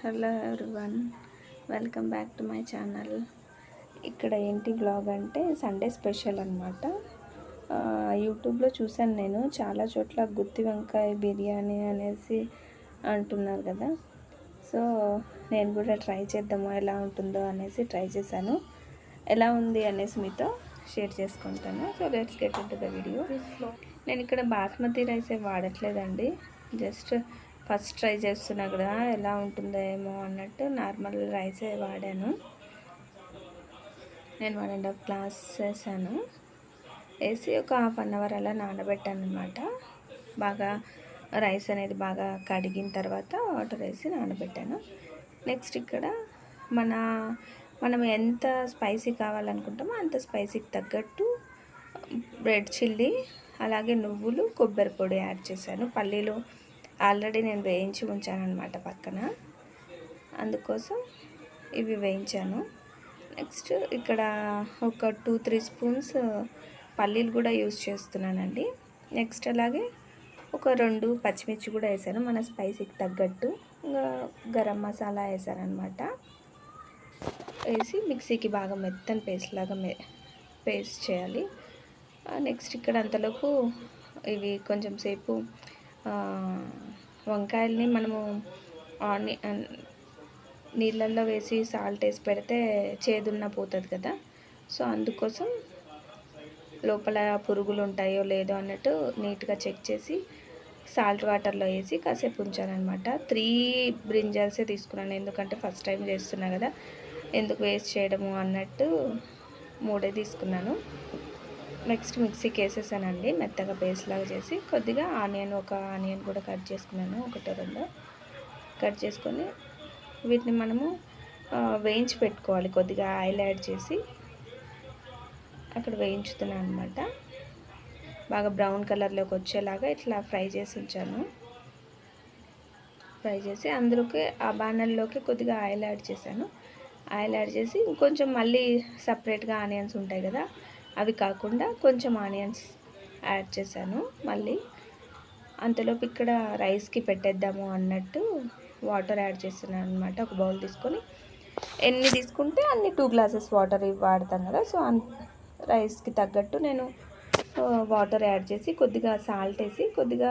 Hello everyone, welcome back to my channel. ఇక్కడ ఏంటి vlog అంటే సండే స్పెషల్ అనమాట. యూట్యూబ్లో చూశాను నేను, చాలా చోట్ల గుత్తి వంకాయ బిర్యానీ అనేసి అంటున్నారు కదా. సో నేను కూడా ట్రై చేద్దాము ఎలా ఉంటుందో అనేసి ట్రై చేశాను. ఎలా ఉంది అనేసి మీతో షేర్ చేసుకుంటాను. So let's get into the video. నేను ఇక్కడ బాస్మతి రైస్ వాడట్లేదండి, జస్ట్ ఫస్ట్ ట్రై చేస్తున్నా కదా ఎలా ఉంటుందో ఏమో అన్నట్టు నార్మల్ రైసే వాడాను. నేను 1.5 గ్లాస్ వేసాను. వేసి ఒక హాఫ్ అన్ అవర్ అలా నానబెట్టాను అనమాట. బాగా రైస్ అనేది బాగా కడిగిన తర్వాత వాటర్ వేసి నానబెట్టాను. నెక్స్ట్ ఇక్కడ మనం ఎంత స్పైసీ కావాలనుకుంటామో అంత స్పైసీకి తగ్గట్టు రెడ్ చిల్లీ, అలాగే నువ్వులు, కొబ్బరి పొడి యాడ్ చేశాను. పల్లీలు ఆల్రెడీ నేను వేయించి ఉంచాను అనమాట పక్కన, అందుకోసం ఇవి వేయించాను. నెక్స్ట్ ఇక్కడ ఒక 2-3 స్పూన్స్ పల్లీలు కూడా యూజ్ చేస్తున్నానండి. నెక్స్ట్ అలాగే ఒక 2 పచ్చిమిర్చి కూడా వేసాను మన స్పైసీకి తగ్గట్టు. ఇంకా గరం మసాలా వేసాను అనమాట. వేసి మిక్సీకి బాగా మెత్తని పేస్ట్ లాగా పేస్ట్ చేయాలి. నెక్స్ట్ ఇక్కడ అంతలోపు ఇవి కొంచెం సేపు వంకాయల్ని మనము నీళ్ళల్లో వేసి సాల్ట్ వేసి పెడితే చేదున్న పోతుంది కదా. సో అందుకోసం లోపల పురుగులు ఉంటాయో లేదో అన్నట్టు నీట్గా చెక్ చేసి సాల్ట్ వాటర్లో వేసి కాసేపు ఉంచాను అనమాట. 3 బ్రింజల్సే తీసుకున్నాను, ఎందుకంటే ఫస్ట్ టైం చేస్తున్నా కదా, ఎందుకు వేస్ట్ చేయడము అన్నట్టు 3 తీసుకున్నాను. నెక్స్ట్ మిక్సీకి వేసేసానండి, మెత్తగా పేస్ట్ లాగా చేసి. కొద్దిగా ఒక ఆనియన్ కూడా కట్ చేసుకున్నాను, 1-2 కట్ చేసుకొని వీటిని మనము వేయించి పెట్టుకోవాలి. కొద్దిగా ఆయిల్ యాడ్ చేసి అక్కడ వేయించుతున్నాను అనమాట. బాగా బ్రౌన్ కలర్లోకి వచ్చేలాగా ఇట్లా ఫ్రై చేసి ఉంచాను. ఫ్రై చేసి అందులోకి ఆ బాణల్లోకి కొద్దిగా ఆయిల్ యాడ్ చేశాను. ఆయిల్ యాడ్ చేసి ఇంకొంచెం మళ్ళీ సపరేట్గా ఆనియన్స్ ఉంటాయి కదా, అవి కాకుండా కొంచెం ఆనియన్స్ యాడ్ చేశాను మళ్ళీ. అంతలోపు ఇక్కడ రైస్కి పెట్టేద్దాము అన్నట్టు వాటర్ యాడ్ చేస్తున్నాను అనమాట. ఒక బౌల్ తీసుకొని ఎన్ని తీసుకుంటే అన్ని 2 గ్లాసెస్ వాటర్ వాడతాం కదా. సో రైస్కి తగ్గట్టు నేను వాటర్ యాడ్ చేసి కొద్దిగా సాల్ట్ వేసి కొద్దిగా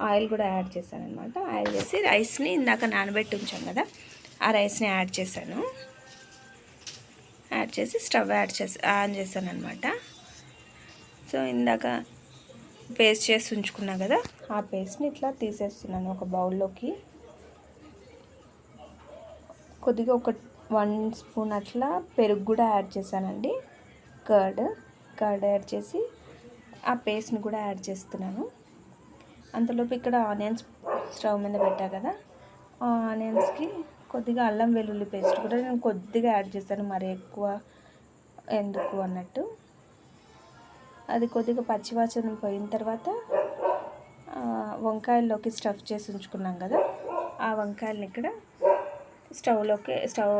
ఆయిల్ కూడా యాడ్ చేశాను అనమాట. ఆయిల్ చేసి రైస్ని ఇందాక నానబెట్టి ఉంచాం కదా, ఆ రైస్ని యాడ్ చేశాను. యాడ్ చేసి స్టవ్ ఆన్ చేశాను అనమాట. సో ఇందాక పేస్ట్ చేసి ఉంచుకున్నా కదా, ఆ పేస్ట్ని ఇట్లా తీసేస్తున్నాను ఒక బౌల్లోకి. కొద్దిగా ఒక 1 స్పూన్ అట్లా పెరుగు కూడా యాడ్ చేశానండి, కర్డ్ యాడ్ చేసి ఆ పేస్ట్ని కూడా యాడ్ చేస్తున్నాను. అంతలోపు ఇక్కడ ఆనియన్స్ స్టవ్ మీద పెట్టా కదా, ఆ ఆనియన్స్కి కొద్దిగా అల్లం వెల్లుల్లి పేస్ట్ కూడా నేను కొద్దిగా యాడ్ చేశాను, మరి ఎక్కువ ఎందుకు అన్నట్టు. అది కొద్దిగా పచ్చివాసన పోయిన తర్వాత వంకాయల్లోకి స్టఫ్ చేసి ఉంచుకున్నాం కదా, ఆ వంకాయలని ఇక్కడ స్టవ్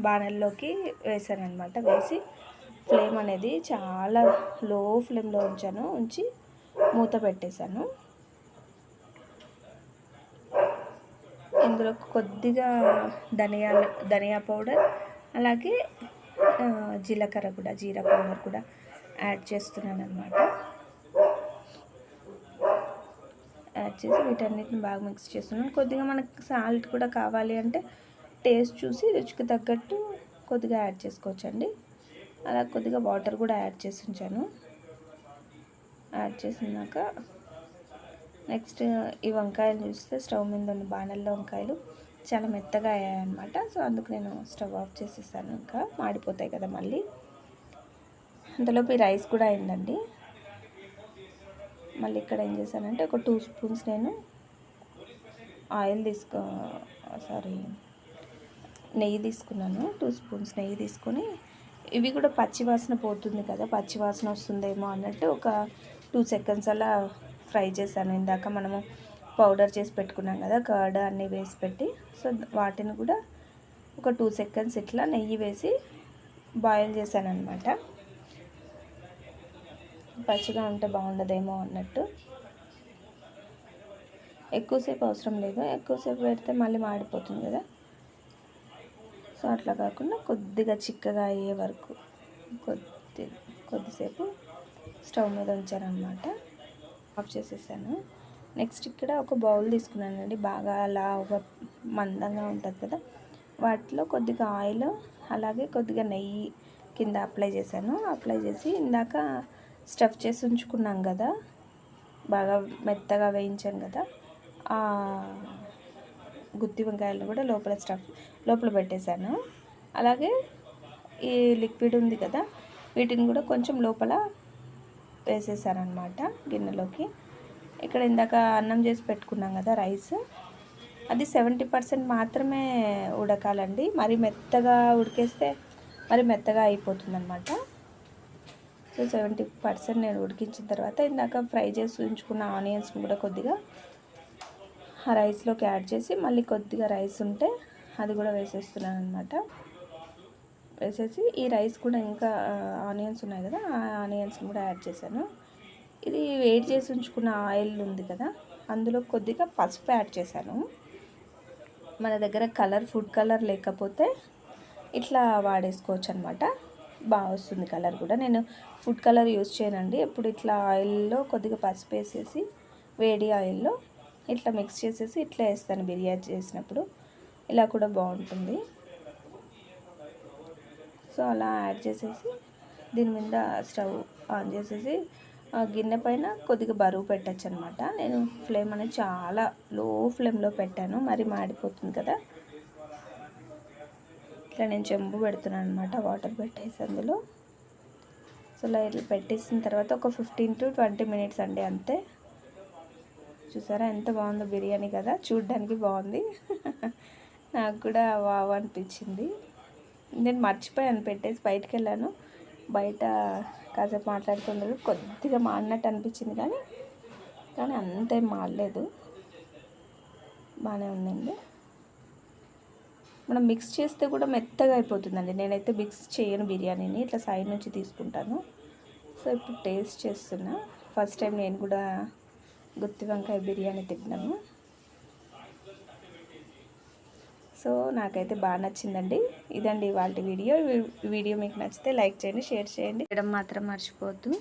బాణల్లోకి వేసాను అనమాట. వేసి ఫ్లేమ్ అనేది చాలా లో ఫ్లేమ్లో ఉంచి మూత పెట్టేశాను. ఇందులో కొద్దిగా ధనియా పౌడర్, అలాగే జీరా పౌడర్ కూడా యాడ్ చేస్తున్నాను అనమాట. యాడ్ చేసి వీటన్నిటిని బాగా మిక్స్ చేస్తున్నాను. కొద్దిగా మనకు సాల్ట్ కూడా కావాలి అంటే టేస్ట్ చూసి రుచికి తగ్గట్టు కొద్దిగా యాడ్ చేసుకోవచ్చండి. అలా కొద్దిగా వాటర్ కూడా యాడ్ చేసి ఉంచాను. యాడ్ చేసినాక నెక్స్ట్ ఈ వంకాయలు చూస్తే స్టవ్ మీద ఉన్న బాణల్లో వంకాయలు చాలా మెత్తగా అయ్యాయన్నమాట. సో అందుకు నేను స్టవ్ ఆఫ్ చేసేసాను, ఇంకా మాడిపోతాయి కదా మళ్ళీ. అంతలోపు ఈ రైస్ కూడా అయిందండి. మళ్ళీ ఇక్కడ ఏం చేశానంటే ఒక 2 స్పూన్స్ నేను నెయ్యి తీసుకున్నాను. 2 స్పూన్స్ నెయ్యి తీసుకొని, ఇవి కూడా పచ్చివాసన పోతుంది కదా, పచ్చివాసన వస్తుందేమో అన్నట్టు ఒక 2 సెకండ్స్ అలా ఫ్రై చేశాను. ఇందాక మనము పౌడర్ చేసి పెట్టుకున్నాం కదా, కర్డ్ అన్నీ వేసి పెట్టి, సో వాటిని కూడా ఒక 2 సెకండ్స్ ఇట్లా నెయ్యి వేసి బాయిల్ చేశాను అనమాట. పచ్చిగా ఉంటే బాగుండదేమో అన్నట్టు. ఎక్కువసేపు అవసరం లేదు, ఎక్కువసేపు పెడితే మళ్ళీ మాడిపోతుంది కదా. సో అట్లా కాకుండా కొద్దిగా చిక్కగా అయ్యే వరకు కొద్దిసేపు స్టవ్ మీద ఉంచానమాట. ఆఫ్ చేసేసాను. నెక్స్ట్ ఇక్కడ ఒక బౌల్ తీసుకున్నానండి, బాగా లావుగా మందంగా ఉంటుంది కదా. వాటిలో కొద్దిగా ఆయిల్ అలాగే కొద్దిగా నెయ్యి కింద అప్లై చేశాను. అప్లై చేసి ఇందాక స్టఫ్ చేసి ఉంచుకున్నాం కదా, బాగా మెత్తగా వేయించాను కదా, ఆ గుత్తి వంకాయలను కూడా లోపల పెట్టేశాను. అలాగే ఈ లిక్విడ్ ఉంది కదా, వీటిని కూడా కొంచెం లోపల వేసేసాను అనమాట గిన్నెలోకి. ఇక్కడ ఇందాక అన్నం చేసి పెట్టుకున్నాం కదా రైస్, అది 70% మాత్రమే ఉడకాలండి. మరి మెత్తగా ఉడికేస్తే మరి మెత్తగా అయిపోతుంది అనమాట. సో 70% నేను ఉడికించిన తర్వాత ఇందాక ఫ్రై చేసి ఉంచుకున్న ఆనియన్స్ని కూడా కొద్దిగా ఆ రైస్లోకి యాడ్ చేసి మళ్ళీ కొద్దిగా రైస్ ఉంటే అది కూడా వేసేస్తున్నాను అనమాట. వేసేసి ఈ రైస్ కూడా ఇంకా ఆనియన్స్ ఉన్నాయి కదా, ఆ ఆనియన్స్ని కూడా యాడ్ చేశాను. ఇది వేడి చేసి ఉంచుకున్న ఆయిల్ ఉంది కదా, అందులో కొద్దిగా పసుపు యాడ్ చేశాను. మన దగ్గర ఫుడ్ కలర్ లేకపోతే ఇట్లా వాడేసుకోవచ్చు అనమాట, బాగా వస్తుంది కలర్ కూడా. నేను ఫుడ్ కలర్ యూజ్ చేయనండి, ఎప్పుడు ఇట్లా ఆయిల్లో కొద్దిగా పసుపు వేసేసి వేడి ఆయిల్లో ఇట్లా మిక్స్ చేసేసి ఇట్లా వేస్తాను బిర్యానీ చేసినప్పుడు. ఇలా కూడా బాగుంటుంది. సో అలా యాడ్ చేసేసి దీని మీద స్టవ్ ఆన్ చేసేసి గిన్నె పైన కొద్దిగా బరువు పెట్టచ్చు అనమాట. నేను ఫ్లేమ్ అనేది చాలా లో ఫ్లేమ్లో పెట్టాను, మరి మాడిపోతుంది కదా. ఇట్లా నేను చెంబు పెడుతున్నాను అనమాట, వాటర్ పెట్టేసి అందులో. సో ఇలా ఇట్లా పెట్టేసిన తర్వాత ఒక 15 to 20 minutes అండి, అంతే. చూసారా ఎంత బాగుందో బిర్యానీ కదా, చూడ్డానికి బాగుంది. నాకు కూడా వావ్ అనిపించింది. నేను మర్చిపోయాను పెట్టేసి బయటికి వెళ్ళాను. బయట కాసేపు మాట్లాడుతుండదు, కొద్దిగా మాడినట్టు అనిపించింది, కానీ అంతేం మాడలేదు, బాగానే ఉందండి. మనం మిక్స్ చేస్తే కూడా మెత్తగా అయిపోతుందండి. నేనైతే మిక్స్ చేయను బిర్యానీని, ఇట్లా సైడ్ నుంచి తీసుకుంటాను. సో ఇప్పుడు టేస్ట్ చేస్తున్నా. ఫస్ట్ టైం నేను కూడా గుత్తి వంకాయ బిర్యానీ తిన్నాను. సో నాకైతే బాగా నచ్చిందండి. ఇదండి ఇవాళ వీడియో మీకు నచ్చితే లైక్ చేయండి, షేర్ చేయండి, చేయడం మాత్రం మర్చిపోవద్దు.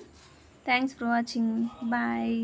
Thanks for watching. బాయ్.